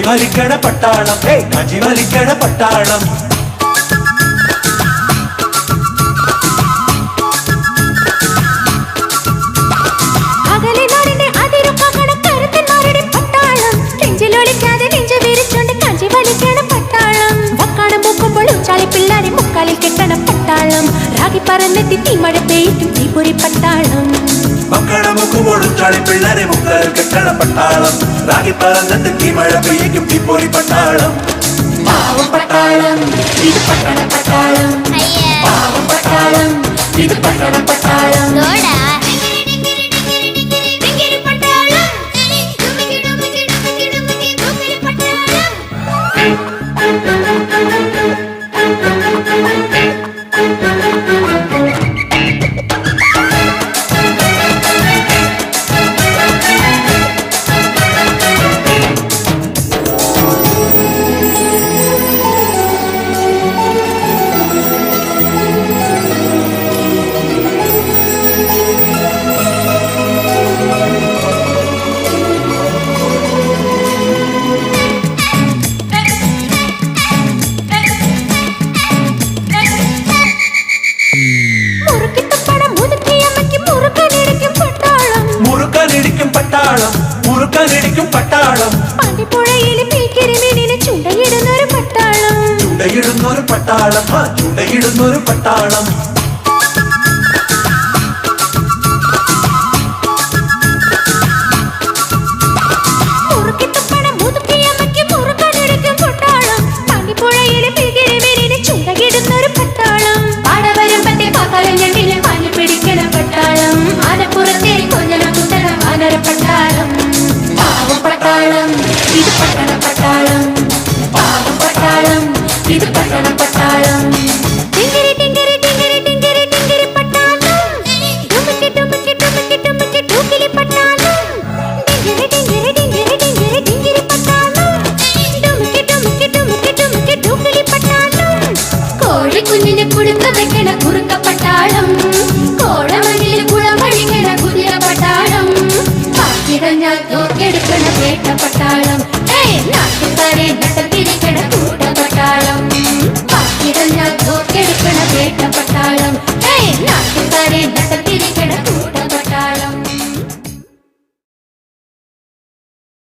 വലിക്കണ പട്ടാളം കാഞ്ചി വലിക്കണ പട്ടാളം അകലെ നാടിന്റെ അതിരുപ്പാകണ കരുത്തന്മാരുടെ പട്ടാളം നെഞ്ചിലൊളിക്കാതെ നെഞ്ചു വിരിച്ചോണ്ട് കാഞ്ചി വലിക്കണ പട്ടാളം വക്കാണം പൂക്കുമ്പോൾ ഉച്ചാളി പിള്ളാരെ മുക്കാലിൽ കെട്ടണ പട്ടാളം രാഗി പറന്നെത്തി തീമഴ പെയ്റ്റും തീപൊരി പട്ടാളം പിള്ളേരെ മുക്കാൽ കെട്ടണ പട്ടാളം രാഗി പറന്നെത്തി തീമഴ പെയ്യും തീപ്പൊരി പട്ടാളം പാവം പട്ടാളം ഇത് പട്ടണ പട്ടാളം പാവം പട്ടാളം ഇത് പട്ടണ പട്ടാളം മുറുക്കാനിടിക്കും പട്ടാളം പാണ്ടിപ്പുഴയിലെ പീക്കിരിമീനിനെ ചുണ്ടയിടുന്നൊരു പട്ടാളം ചുണ്ടയിടുന്നൊരു പട്ടാളം ചുണ്ടയിടുന്നൊരു പട്ടാളം പാണ്ടിപ്പുഴയിലെ പീക്കിരിമീനിനെ ചുണ്ടയിടുന്നൊരു പട്ടാളം പാടവരമ്പത്തെ പാക്കാലം ഞണ്ടിലെ പാഞ്ഞു പിടിക്കണ പട്ടാളം ആനപ്പുറത്തെ കൊഞ്ഞന കുത്തണ വാനര പട്ടാളം പാവം പട്ടാളം ഇത് പട്ടണ പട്ടാളം പാവം പട്ടാളം ഇത് പട്ടണ പട്ടാളം ടിങ്കിരി ടിങ്കിരി ടിങ്കിരി ടിങ്കിരി ടിങ്കിരി പട്ടാളം ഡുമുക്കി ഡുമുക്കി ഡുമുക്കി ഡുമുക്കി ഡുക്കിലി പട്ടാളം ടിങ്കിരി ടിങ്കിരി ടിങ്കിരി ടിങ്കിരി ടിങ്കിരി പട്ടാളം ഡുമുക്കി ഡുമുക്കി ഡുമുക്കി ഡുമുക്കി ഡുക്കിലി പട്ടാളം കോഴിക്കുഞ്ഞിനെ കുടുക്ക വെക്കണ കുറുക്ക പട്ടാളം കോഴമണിയിൽ കുളമഴിക്കണ കുതിര പട്ടാളം പാക്കിടഞ്ഞാൽ തോക്കെടുക്കണ വേട്ട പട്ടാളം